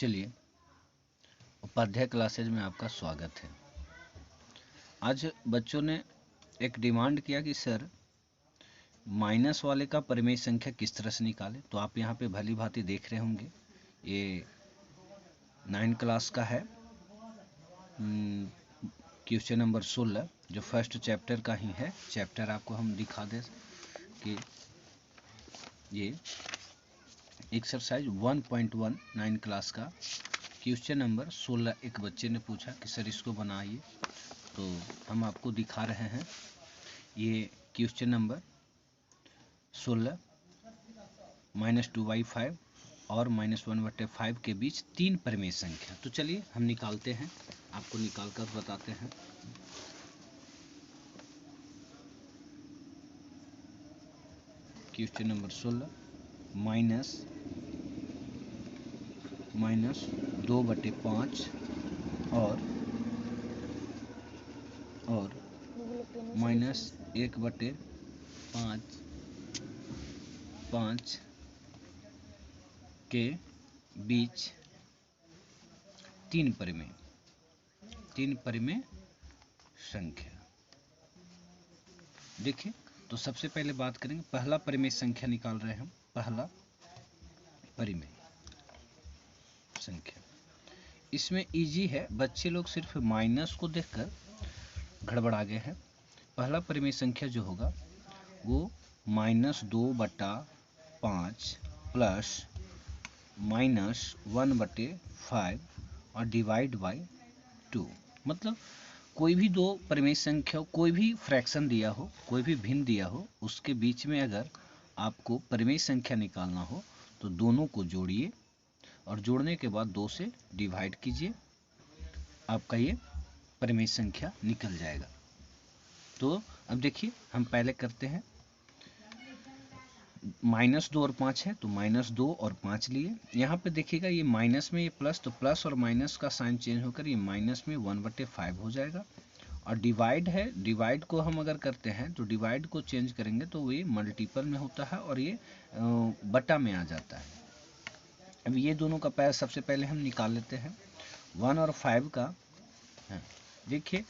चलिए, उपाध्याय क्लासेज में आपका स्वागत है। आज बच्चों ने एक डिमांड किया कि सर माइनस वाले का परिमेय संख्या किस तरह से निकालें। तो आप यहाँ पे भली भांति देख रहे होंगे, ये 9 क्लास का है, क्वेश्चन नंबर 16 जो फर्स्ट चैप्टर का ही है। चैप्टर आपको हम दिखा दें कि ये एक्सरसाइज 1.1 9 क्लास का क्वेश्चन नंबर 16 एक बच्चे ने पूछा कि सर इसको बनाइए, तो हम आपको दिखा रहे हैं। ये क्वेश्चन नंबर 16 -2/5 और -1/5 के बीच 3 परिमेय संख्या। तो चलिए हम निकालते हैं, आपको निकाल कर बताते हैं। क्वेश्चन नंबर 16 -2/5 और -1/5 के बीच 3 परिमेय संख्या। देखिए, तो सबसे पहले बात करेंगे, पहला परिमेय संख्या निकाल रहे हैं हम। पहला परिमेय संख्या इसमें इजी है, बच्चे लोग सिर्फ माइनस को देखकर गड़बड़ा गए हैं। पहला परिमेय संख्या जो होगा वो -2/5 प्लस -1/5 और डिवाइड बाई 2। मतलब कोई भी दो परिमेय संख्या, कोई भी फ्रैक्शन दिया हो, कोई भी भिन्न दिया हो, उसके बीच में अगर आपको परिमेय संख्या निकालना हो तो दोनों को जोड़िए और जोड़ने के बाद 2 से डिवाइड कीजिए, आपका ये परिमेय संख्या निकल जाएगा। तो अब देखिए, हम पहले करते हैं। -2 और 5 है, तो -2 और 5 लिए। यहाँ पे देखिएगा, ये माइनस में ये प्लस, तो प्लस और माइनस का साइन चेंज होकर ये माइनस में 1/5 हो जाएगा। और डिवाइड है, डिवाइड को हम अगर करते हैं तो डिवाइड को चेंज करेंगे तो ये मल्टीपल में होता है और ये बटा में आ जाता है। अब ये दोनों का सबसे पहले हम निकाल लेते हैं। 1 और 5 का देखिए,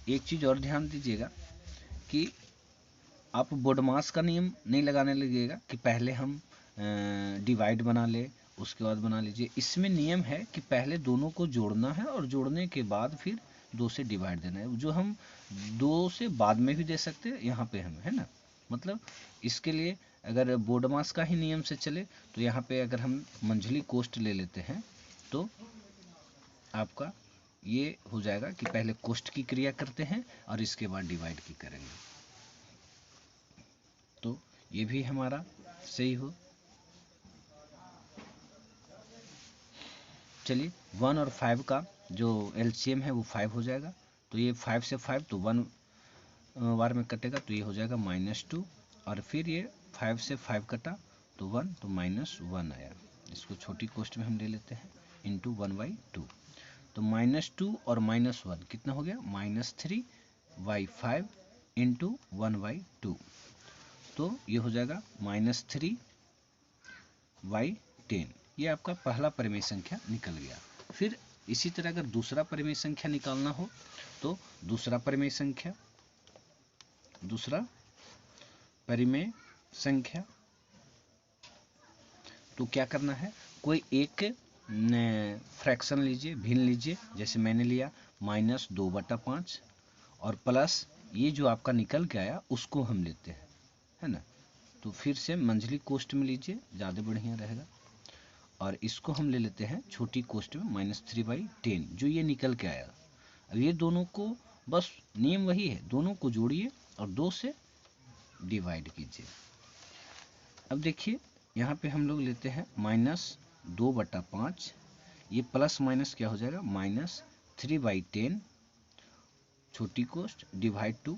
एक चीज़ और ध्यान दीजिएगा कि आप बोडमास का नियम नहीं लगाने लगेगा कि पहले हम डिवाइड बना ले उसके बाद बना लीजिए। इसमें नियम है कि पहले दोनों को जोड़ना है और जोड़ने के बाद फिर 2 से डिवाइड देना है, जो हम 2 से बाद में भी दे सकते हैं। यहाँ पे हम है ना, मतलब इसके लिए अगर बोडमास का ही नियम से चले तो यहाँ पे अगर हम मंझली कोष्ठ ले लेते हैं तो आपका ये हो जाएगा कि पहले कोष्ठ की क्रिया करते हैं और इसके बाद डिवाइड की करेंगे, तो ये भी हमारा सही हो। चलिए, 1 और 5 का जो एलसीएम है वो 5 हो जाएगा, तो ये 5 से 5 तो 1 बार में कटेगा, तो ये हो जाएगा -2। और फिर ये 5 से 5 कटा तो 1, तो -1 आया। इसको छोटी कोष्ठ में हम ले लेते हैं, इंटू 1/2। तो -2 और -1 कितना हो गया, -3/5 इंटू 1/2। तो ये हो जाएगा -3/10। ये आपका पहला परिमेय संख्या निकल गया। फिर इसी तरह अगर दूसरा परिमेय संख्या निकालना हो तो दूसरा परिमेय संख्या तो क्या करना है, कोई एक फ्रैक्शन लीजिए, भिन्न लीजिए। जैसे मैंने लिया -2/5 और प्लस ये जो आपका निकल के आया उसको हम लेते हैं, है ना। तो फिर से मंझली कोष्ठ में लीजिए, ज़्यादा बढ़िया रहेगा। और इसको हम ले लेते हैं छोटी कोष्ठ में, -3/10 जो ये निकल के आया। अब ये दोनों को बस नियम वही है, दोनों को जोड़िए और 2 से डिवाइड कीजिए। अब देखिए, यहाँ पे हम लोग लेते हैं -2/5, ये प्लस माइनस क्या हो जाएगा, -3/10 छोटी कोष्ठ डिवाइड 2।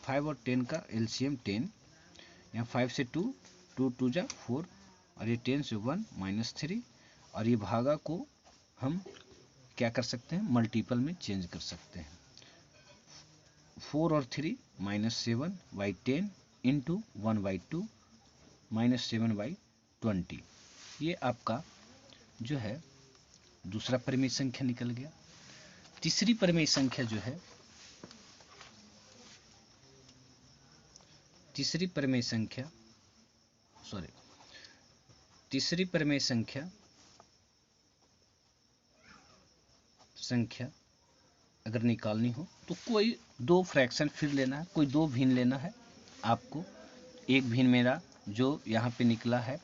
5 और 10 का एलसीएम 10, यहाँ 5 से 2, 2 2 जा 4 और ये 10 से 1 -3। और ये भागा को हम क्या कर सकते हैं, मल्टीपल में चेंज कर सकते हैं। 4 और 3 -7/10 इंटू 1/2 -7/20। ये आपका जो है दूसरा परिमेय संख्या निकल गया। तीसरी परिमेय संख्या जो है, तीसरी परिमेय संख्या अगर निकालनी हो तो कोई दो फ्रैक्शन फिर लेना है, कोई दो भिन्न लेना है आपको। एक भिन्न मेरा जो यहाँ पे निकला है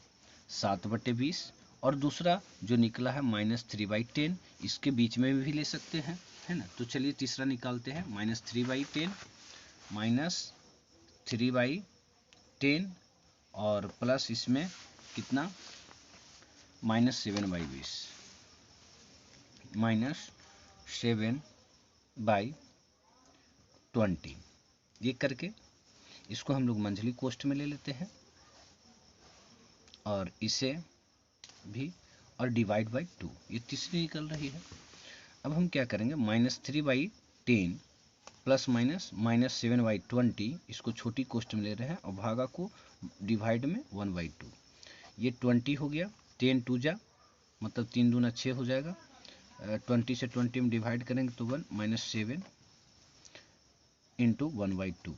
7/20 और दूसरा जो निकला है -3/10, इसके बीच में भी ले सकते हैं, है ना। तो चलिए तीसरा निकालते हैं, -3/10 और प्लस इसमें कितना -7/20 -7/20। ये करके इसको हम लोग मंझली कोष्ठ में ले लेते हैं और इसे भी, और डिवाइड बाई 2, ये तीसरी निकल रही है। अब हम क्या करेंगे, -3/10 प्लस माइनस -7/20, इसको छोटी कोष्ठ में ले रहे हैं और भागा को डिवाइड में 1/2, ये 20 हो गया। 10 2 जा मतलब 3 दूना 6 हो जाएगा। 20 से 20 में डिवाइड करेंगे तो 1 -7 इंटू 1/2,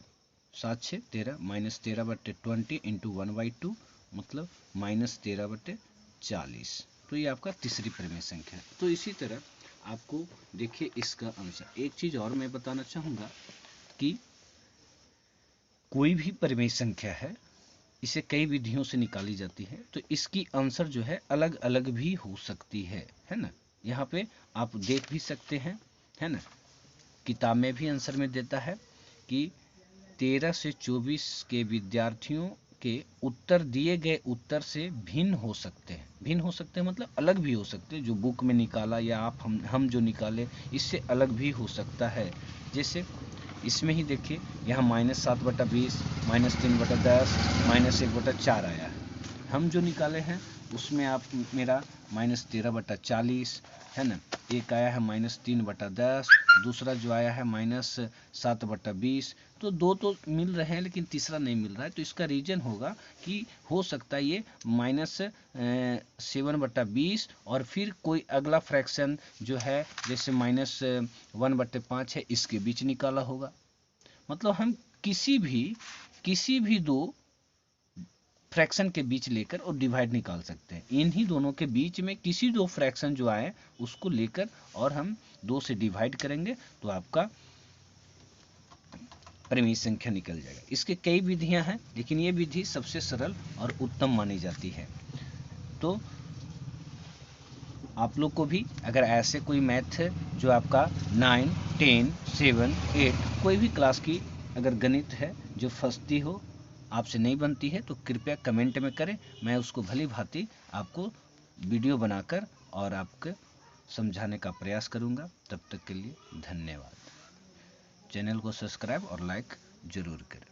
7 6 13 -13/20 इंटू 1/2 मतलब -13/40। तो ये आपका तीसरी परिमेय संख्या है। तो इसी तरह आपको देखिए इसका आंसर। एक चीज और मैं बताना चाहूंगा कि कोई भी परिमेय संख्या है, इसे कई विधियों से निकाली जाती है, तो इसकी आंसर जो है अलग अलग भी हो सकती है ना। यहाँ पे आप देख भी सकते हैं, है ना, किताब में भी आंसर में देता है कि 13 से 24 के विद्यार्थियों के उत्तर दिए गए उत्तर से भिन्न हो सकते हैं। भिन्न हो सकते हैं मतलब अलग भी हो सकते हैं, जो बुक में निकाला या आप हम जो निकाले इससे अलग भी हो सकता है। जैसे इसमें ही देखिए, यहाँ -7/20 -3/10 -1/4 आया है। हम जो निकाले हैं उसमें आप मेरा -13/40 है ना, एक आया है -3/10, दूसरा जो आया है -7/20। तो दो तो मिल रहे हैं लेकिन तीसरा नहीं मिल रहा है। तो इसका रीजन होगा कि हो सकता है ये -7/20 और फिर कोई अगला फ्रैक्शन जो है जैसे -1/5 है, इसके बीच निकाला होगा। मतलब हम किसी भी दो फ्रैक्शन के बीच लेकर और डिवाइड निकाल सकते हैं। इन्हीं दोनों के बीच में किसी दो फ्रैक्शन जो आए उसको लेकर और हम 2 से डिवाइड करेंगे तो आपका परिमेय संख्या निकल जाएगा। इसके कई विधियां हैं लेकिन ये विधि सबसे सरल और उत्तम मानी जाती है। तो आप लोग को भी अगर ऐसे कोई मैथ जो आपका 9, 10, 7, 8 कोई भी क्लास की अगर गणित है जो फंसती हो, आपसे नहीं बनती है, तो कृपया कमेंट में करें। मैं उसको भली भांति आपको वीडियो बनाकर और आपको समझाने का प्रयास करूंगा। तब तक के लिए धन्यवाद। चैनल को सब्सक्राइब और लाइक जरूर करें।